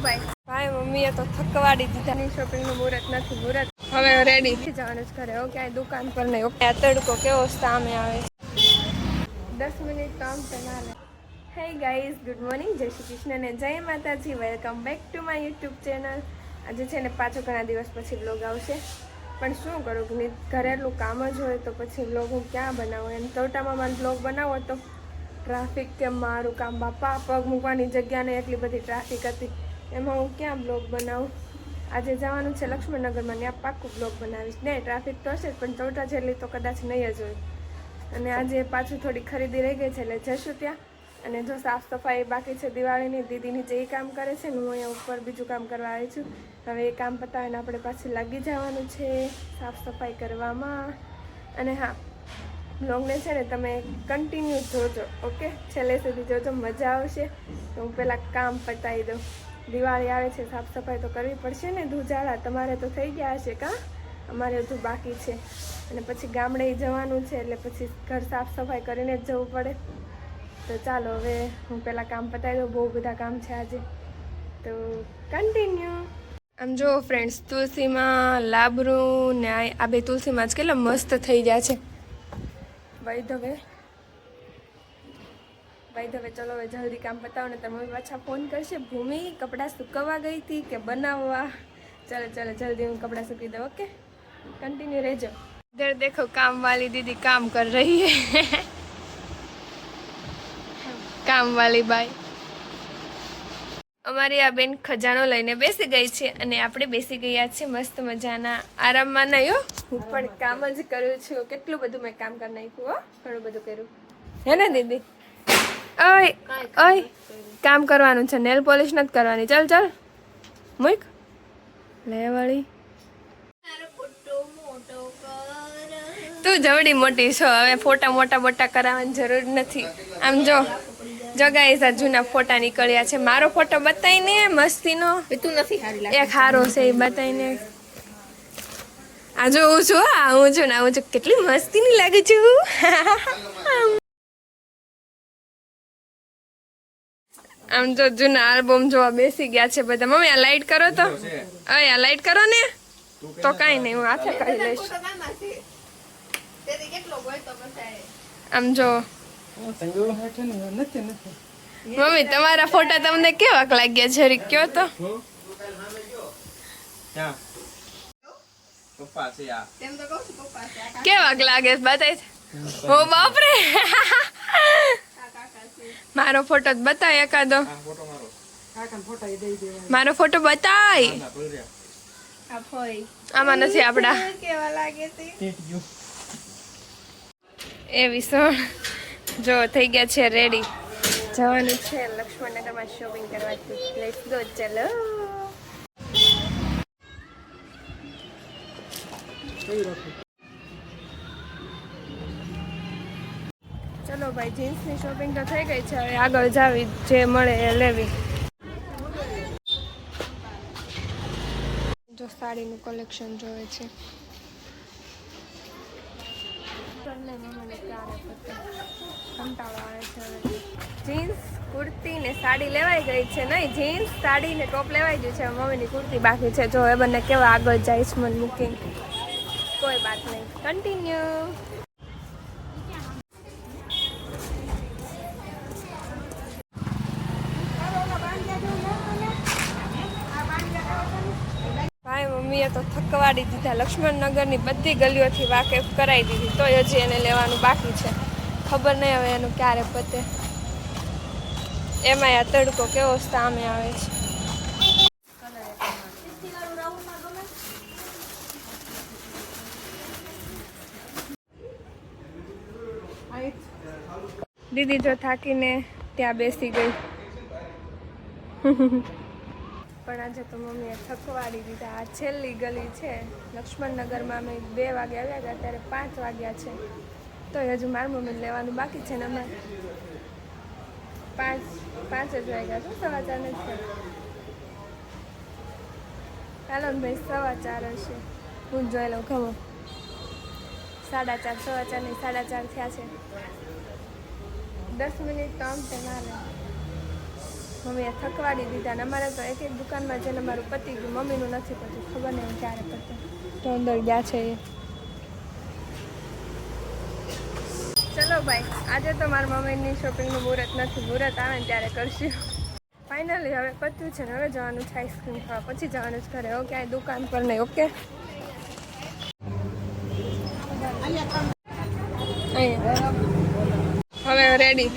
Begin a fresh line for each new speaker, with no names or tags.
ભાઈ મમ્મીએ તો થકવાડી દીધા. શોપિંગનું મુહૂર્ત નથી. મુહૂર્ત હવે રેડી થઈ જવાનું જ ઘરે. ક્યાંય દુકાન પર નહીં. આ તડકો કેવો સામે આવે. 10 મિનિટ તો આમ તો ના લે. હે ગાઈઝ, ગુડ મોર્નિંગ, જય શ્રી કૃષ્ણ ને જય માતાજી. Welcome back to my YouTube channel. આજે છે ને પાછો ઘણા દિવસ પછી વ્લોગ આવશે, પણ શું કરું કે ઘરેલું કામ જ હોય તો પછી વ્લોગ હું ક્યાં બનાવું. એમ તોટામાં મારે વ્લોગ બનાવો તો ટ્રાફિક કે મારું કામ, બાપા પગ મૂકવાની જગ્યા ને એટલી બધી ટ્રાફિક હતી, એમાં હું ક્યાં બ્લોગ બનાવું. આજે જવાનું છે લક્ષ્મણનગરમાં, ત્યાં પાક્કું બ્લોગ બનાવીશ. નહીં ટ્રાફિક તો હશે જ, પણ ચોટા જેટલી તો કદાચ નહીં જ હોય. અને આજે પાછું થોડી ખરીદી રહી ગઈ છે એટલે જશું ત્યાં. અને જો સાફ સફાઈ બાકી છે દિવાળીની, દીદી નીચે એ કામ કરે છે ને હું અહીંયા ઉપર બીજું કામ કરવા આવી છું. હવે એ કામ પતાવીને આપણે પાછું લાગી જવાનું છે સાફ સફાઈ કરવામાં. અને હા, બ્લોગને છે ને તમે કન્ટિન્યુ જોજો, ઓકે? છેલ્લે સુધી જોજો, મજા આવશે. તો હું પહેલાં કામ પતાવી દઉં. દિવાળી આવે છે, સાફ સફાઈ તો કરવી પડશે ને. ધૂજાળા તમારે તો થઈ ગયા હશે કાં? અમારે હજુ બાકી છે. અને પછી ગામડે જવાનું છે એટલે પછી ઘર સાફ સફાઈ કરીને જ જવું પડે. તો ચાલો હવે હું પહેલાં કામ પતાવી દઉં. બહુ બધા કામ છે આજે, તો કન્ટિન્યુ. આમ જો ફ્રેન્ડ્સ, તુલસીમાં લાબરું ને આ બે તુલસીમાં જ કેટલા મસ્ત થઈ ગયા છે. ભાઈ ધવે ચલો હવે જલ્દી કામ પતાવો ને તમે પાછા ફોન કરશે. ભૂમિ કપડાં સુકવવા ગઈ હતી કે બનાવવા? ચલો જલ્દી હું કપડાં સૂકી દઉં, ઓકે? कंटिन्यू રહેજો. इधर देखो काम वाली दीदी काम कर रही है. काम वाली बाई. અમારી આ બેન ખજાનો લઈને બેસી ગઈ છે અને આપણે બેસી ગયા છે મસ્ત મજાના આરામમાં. નહીં હો, હું પણ કામ જ કરું છું. કેટલું બધું મેં કામ કરી નાખ્યું હો, ઘણું બધું કર્યું હે ને દીદી? ઓય કામ કરવાનું છે, નેલ પોલિશ નથી કરવાની. ચાલ મૂક લે વાળી. તું જવડી મોટી છો, હવે ફોટા મોટા કરાવવાની જરૂર નથી. આમ જો ગાઈસ, આ જૂના ફોટા નીકળ્યા છે. મારો ફોટો બતાવીને મસ્તીનો એક હારો છે એ બતાવીને. આ જો હું છું, હું છું કેટલી મસ્તીની લાગુ છું. આમ જો જૂના આલ્બમ જોવા બેસી ગયા છે બધા. મમ્મી આ લાઈટ કરો તો, આ લાઈટ કરો ને તો કાંઈ નહીં, હું હાથે કરી લઈશ. આમ જો મમ્મી તમારા ફોટા તમને કેવાક લાગ્યા જરી કયો તો? કેવાક લાગે બતાય? ઓ બાપરે, મારો ફોટો બતાય એકાદો. મારો ફોટો બતાય. આમાં નથી આપડા. કેવા લાગે છે એ વિસણ જો થઈ ગયા છે રેડી. જવાનું છે લક્ષ્મણનગરમાં શોપિંગ કરવા. લેટ્સ ગો, ચલો. ચલો ભાઈ, જીન્સની શોપિંગ તો થઈ ગઈ છે. હવે આગળ જાવી, જે મળે એ લેવી. જો સાડીનું કલેક્શન જોવે છે. કંટાળો આવે છે હવે. જીન્સ, કુર્તી ને સાડી લેવાઈ ગઈ છે. નહીં, જીન્સ, સાડી ને ટોપ લેવાઈ ગયું છે. મમ્મીની કુર્તી બાકી છે. જો એ બંને કેવા આગળ જાય છે મને મૂકીને. કોઈ વાત નહીં, કન્ટિન્યુ. ભાઈ મમ્મીએ તો થકવાડી દીધા. લક્ષ્મણનગરની બધી ગલીઓથી વાકેફ કરાવી દીધી, તોય હજી એને લેવાનું બાકી છે. ખબર નહીં હવે એનું ક્યારે પતે. એમાંય આ તડકો કેવો સામે આવે છે. દીદી જો થાકીને ત્યાં બેસી ગઈ. પણ આજે તો મમ્મીએ થકવાડી દીધા. આ છેલ્લી ગલી છે લક્ષ્મણનગરમાં. અમે 2 વાગે આવ્યા હતા, ત્યારે 5 વાગ્યા છે. તો હજુ મારી મમ્મીને લેવાનું બાકી છે ને અમારે 5 જ વાગ્યા છે. 4:15 નથી. હાલો ને ભાઈ, 4:15 હશે. હું જોઈ લઉં. ખબર 4:30, 4:15 નહીં, 4:30 થયા છે. 10 મિનિટ તો આમ તે ના લે. મમ્મીએ થકવાડી દીધા ને અમારે તો એક દુકાનમાં જઈને મારું પતિ ગયું, મમ્મીનું નથી પતું, ખબર નહીં ક્યારે પતે. તો અંદર ગયા છે એ. ચલો ભાઈ, આજે તો મારા મમ્મીની શોપિંગનું મુહૂર્ત નથી, મુહૂર્ત આવે ને ત્યારે કરશું. ફાઇનલી હવે પત્યું છે ને હવે જવાનું છે આઈસ્ક્રીમ ખાવા, પછી જવાનું જ ઘરે. ઓકે, આ દુકાન પર નહીં. ઓકે, અહીંયા હવે રેડી.